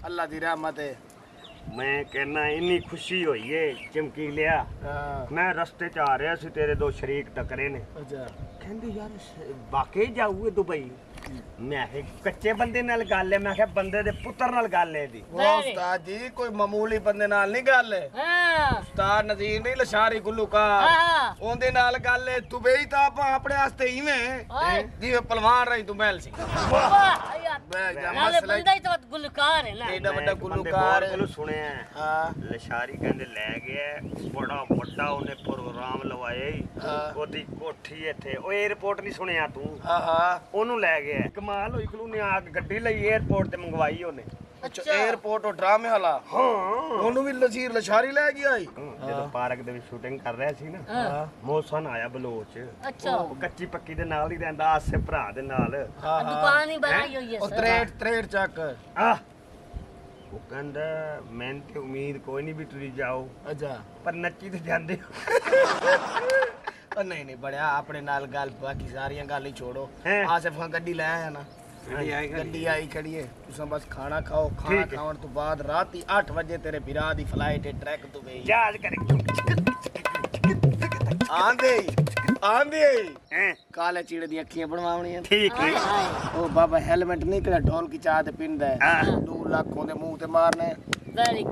अल्लाह दी रहमत है। मैं कहना इन्नी खुशी हुई है चमकी लिया। मैं रस्ते च आ रहा सी तेरे दो शरीक टकरे ने। अच्छा कहंदे यार वाकई जाऊए दुबई। मैं कच्चे बंदे नाल गल है, मैं आख्या बंदे दे पुत्र नाल गल है दी। वो उस्ताद जी कोई मामूली बंदे नाल नहीं गल है। उस्ताद नज़ीर नहीं लशारी गुल्लूकार ओंदे नाल गल है। दुबई तो आप अपने वास्ते इवें जिवें पहलवान रही तू महल सी। नाले बंदा ही तो गुलकार है ना। एडा बड़ा गुल्लूकार है। सुने लशारी कहंदे ले गया बड़ा बड़ा उन्हें प्रोग्राम लवाए ओदी कोठी इथे ओ एयरपोर्ट नहीं सुनिया तू। ओनू ले गया कमाल होई खलूने आ गड्डी लई एयरपोर्ट ते मंगवाई ओने। अच्छा एयरपोर्ट और ड्रामे वाला। हां ओनू भी नज़ीर लशारी ले गया आई। ਜਦੋਂ ਪਾਰਕ ਦੇ ਵਿੱਚ ਸ਼ੂਟਿੰਗ ਕਰ ਰਿਹਾ ਸੀ ਨਾ ਮੌਸਮ ਆਇਆ ਬਲੋਚ। ਅੱਛਾ ਉਹ ਕੱਚੀ ਪੱਕੀ ਦੇ ਨਾਲ ਹੀ ਰਹਿੰਦਾ ਆਸੇ ਭਰਾ ਦੇ ਨਾਲ। ਦੁਕਾਨ ਹੀ ਬਣਾਈ ਹੋਈ ਹੈ ਉਹ ਤਰੇੜ ਚੱਕ ਆ ਉਹ ਕਹਿੰਦਾ ਮੈਂ ਤੇ ਉਮੀਦ ਕੋਈ ਨਹੀਂ ਵੀ ਤੁਸੀਂ ਜਾਓ ਅੱਛਾ ਪਰ ਨੱਚੀ ਤੇ ਜਾਂਦੇ ਉਹ ਨਹੀਂ ਬੜਿਆ ਆਪਣੇ ਨਾਲ ਗੱਲ ਬਾਕੀ ਸਾਰੀਆਂ ਗੱਲ ਹੀ ਛੋੜੋ। ਆਸਿਫ ਖਾਨ ਗੱਡੀ ਲੈ ਆਇਆ ਨਾ। ਗੱਡੀ ਆਈ ਖੜੀ ਹੈ ਤੁਸੀਂ ਬਸ ਖਾਣਾ ਖਾਓ। ਖਾਣਾ ਖਾਣ ਤੋਂ ਬਾਅਦ ਰਾਤੀ 8 ਵਜੇ ਤੇਰੇ ਵੀਰਾ ਦੀ ਫਲਾਈਟ ਹੈ ਟਰੈਕ ਤੋਂ ਗਈ ਜਹਾਜ਼ ਕਰੇ ਆਂਦੇ ਕਾਲੇ ਚੀੜੇ ਦੀਆਂ ਅੱਖੀਆਂ ਬਣਵਾਉਣੀਆਂ। ਠੀਕ ਹੈ ਉਹ ਬਾਬਾ ਹੈਲਮਟ ਨਹੀਂ ਕਿਹੜਾ ਢੋਲ ਕੀ ਚਾਹ ਤੇ ਪਿੰਦਾ ਹੈ 2 ਲੱਖ ਉਹਦੇ ਮੂੰਹ ਤੇ ਮਾਰਨੇ।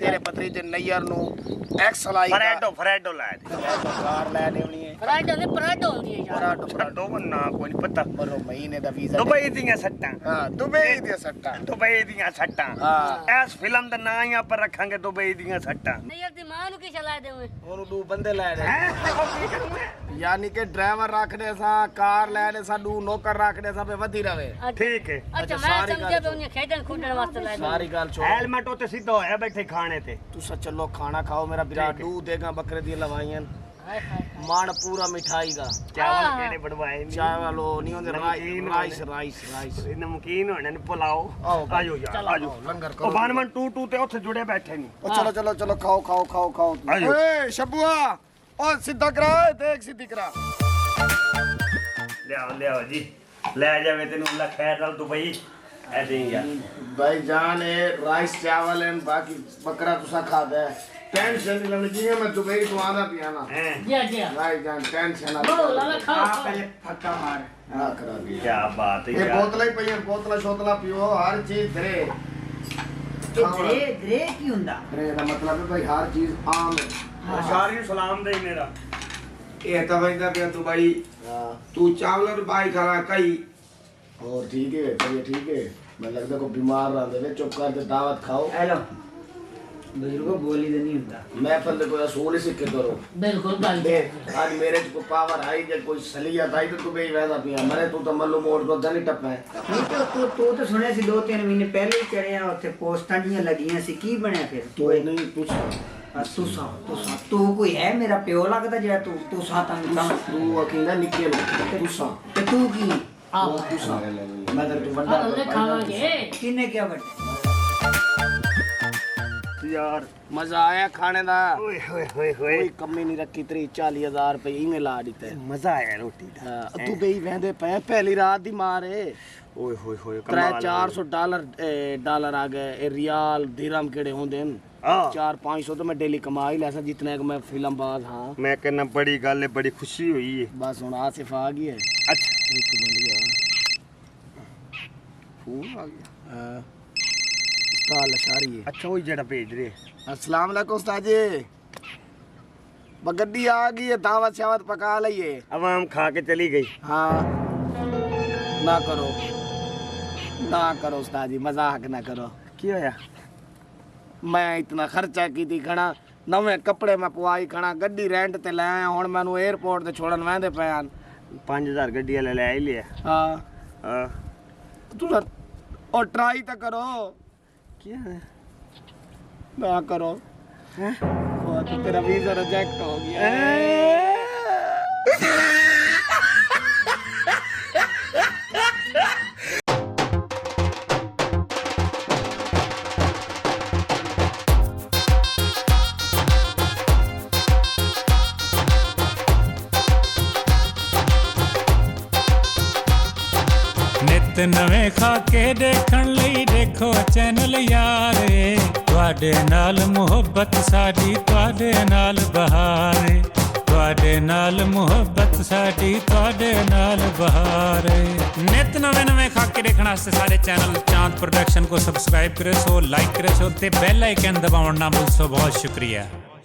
ਤੇਰੇ ਪਤਰੀ ਤੇ ਨਈਰ ਨੂੰ ਐਕਸਲਾਈ ਫਰੈਡੋ ਲੈ ਕਾਰ ਲੈ ਲੈਣੀ ਹੈ। ਫਰਾਡੋ ਨੇ ਪਰਾਡੋ ਹੁੰਦੀ ਹੈ ਯਾਰ। ਛੱਡੋ ਨਾ ਕੋਈ ਨਹੀਂ ਪਤਾ ਮਰੋ ਮਹੀਨੇ ਦਾ ਵੀਜ਼ਾ ਦੁਬਈ ਦੀਆਂ ਸੱਟਾਂ। ਹਾਂ ਦੁਬਈ ਦੀਆਂ ਸੱਟਾਂ। ਦੁਬਈ ਦੀਆਂ ਸੱਟਾਂ। ਹਾਂ ਇਸ ਫਿਲਮ ਦਾ ਨਾਂ ਹੀ ਆਪਾਂ ਰੱਖਾਂਗੇ ਦੁਬਈ ਦੀਆਂ ਸੱਟਾਂ। ਨਹੀਂ ਯਾਰ ਦੀ ਮਾਂ ਨੂੰ ਕੀ ਚਲਾ ਦੇਵੇਂ। ਉਹਨੂੰ 2 ਬੰਦੇ ਲੈ ਦੇ ਕੀ ਕਰੂੰਗੇ ਯਾਨੀ ਕਿ ਡਰਾਈਵਰ ਰੱਖਦੇ ਸਾਂ ਕਾਰ ਲੈਣੇ ਸਾਨੂੰ ਨੌਕਰ ਰੱਖਦੇ ਸਾਂ ਫੇ ਵਧੀ ਰਵੇ। ਠੀਕ ਹੈ ਅੱਛਾ ਮੈਂ ਸਮਝਿਆ ਵੀ ਉਹਨੇ ਖੇਡਣ ਖੁੱਡਣ ਵਾਸਤੇ ਲੈ ਸਾਰੀ ਗੱਲ ਛੋੜ। ਹੈਲਮਟ ਉੱਤੇ ਸਿੱਧਾ ਹੋਇਆ ਬੈਠੇ ਖਾਣੇ ਤੇ। ਤੁਸੀਂ ਚਲੋ ਖਾਣਾ ਖਾਓ ਮੇਰਾ ਵੀਰਾ ਦੂ ਦੇਗਾ ਬੱਕਰੇ ਦੀਆਂ ਲਵਾਈਆਂ ਮਨ ਪੂਰਾ ਮਿਠਾਈ ਦਾ। ਚਾਵਲ ਕਿਹੜੇ ਬਣਵਾਏ ਨੇ ਚਾਵਲ ਉਹ ਨਹੀਂ ਹੁੰਦੇ ਰਾਈਸ ਨਮਕੀਨ ਹੋਣੇ ਨੇ ਪੁਲਾਓ। ਆਜੋ ਯਾਰ ਆਜੋ ਲੰਗਰ ਉਹ ਬਾਨਮਨ ਟੂ ਤੇ ਉੱਥੇ ਜੁੜੇ ਬੈਠੇ ਨਹੀਂ। ਉਹ ਚਲੋ ਖਾਓ ਓਏ ਸ਼ਬੂਆ ਉਹ ਸਿੱਧਾ ਕਰਾ ਦੇਖ ਸਿੱਧੀ ਕਰਾ ਲਿਆਓ ਜੀ ਲੈ ਜਾਵੇ ਤੈਨੂੰ ਅੱਲਾ ਖੈਰ ਨਾਲ ਦੁਬਈ ਐਸੇ ਹੀ ਯਾਰ भाई जान है राइस चावल है बाकी बकरा तुसा खाता है टेंशन नहीं लेनी चाहिए। मैं दुबई तो आना पियाना जी भाई जान टेंशन बोलो लाला खाओ पहले फक्का मार हां करा दिया। क्या बात है ये यार बोतलें ही पईयां बोतला शोतला पियो हर चीज धरे दरे की हुंदा धरे का मतलब है भाई हर चीज आम है। सारी सलाम दे मेरा ये तो वैदा पे दुबई तू चावल बाई खाना कई और ठीक है तो ये ठीक है मैं लगता को बीमार रहा दे चुप कर दे दावत खाओ। हेलो बुजुर्गो बोली तो नहीं हुंदा मैं पहले कोई असूल ही सीख के दो बिल्कुल गल दे आज मेरे को पावर आई जे कोई सलियत आई तो तू भी वैसा पिया मरे तू तो मल्लू मोड़ को गली टप्पा है। नहीं तो तू सुने सी 2-3 महीने पहले ही चढ़िया उत्थे पोस्टां जियां लगियां सी की बनया फिर तू नहीं पूछ तू कोई है मेरा प्यो लगदा जेड़ा तू साता तू अकेला निकल तुसा ते तू की तुसा मैं तो तू बंदा अल्ले खावांगे किने क्या बट यार मजा आया खाने दा। ओए होए होए कोई कमी नहीं रखी 40,000 रुपए इवें ला दिते। मजा आया रोटी दा। तू बेई वेंदे पे पहली रात दी मार है। ओए होए होए 300-400 डॉलर आ गए ए रियाल दिरहम केड़े होंदे न 400-500 तो मैं डेली कमा ही लैसा जितने मैं फिल्म बाज। हाँ मैं कहना बड़ी गल है बड़ी खुशी हुई है। बस हुन आसिफ आ गई है। अच्छा एक बंद गया फोन आ गया। हां उस्ताद लशारी है। अच्छा वही जड़ा भेज रहे। अस्सलाम वालेकुम उस्ताद जी बगड्डी आ गई है दावत शावत पका लइए। अवाम खा के चली गई। हाँ ना करो उस्ताद जी मजाक ना करो। की होया मैं इतना खर्चा की थी खड़ा नवे कपड़े मैं पवाई खड़ा गड्डी रेंट ते ले आया हुन मैनू एयरपोर्ट ते छोड़न वेंदे पे 5000 गड्डी वाले ले लिया। हाँ तू और ट्राई तो करो क्या है ना करो हैं वो तो तेरा वीजा रिजेक्ट हो गया। नित ਨਵੇਂ ਖਾ ਕੇ ਦੇਖਣ ਲਈ ਦੇਖੋ ਚੈਨਲ ਯਾਰੇ ਤੁਹਾਡੇ ਨਾਲ ਮੁਹੱਬਤ ਸਾਡੀ ਤੁਹਾਡੇ ਨਾਲ ਬਹਾਰੇ ਤੁਹਾਡੇ ਨਾਲ ਮੁਹੱਬਤ ਸਾਡੀ ਤੁਹਾਡੇ ਨਾਲ ਬਹਾਰੇ ਨਿਤ ਨਵੇਂ ਖਾ ਕੇ ਦੇਖਣ ਵਾਸਤੇ ਸਾਡੇ ਚੈਨਲ ਚਾਂਦ ਪ੍ਰੋਡਕਸ਼ਨ को सब्सक्राइब करे सो लाइक करे सो ते बेल आइकन दबाउण ना भूल सो बहुत शुक्रिया।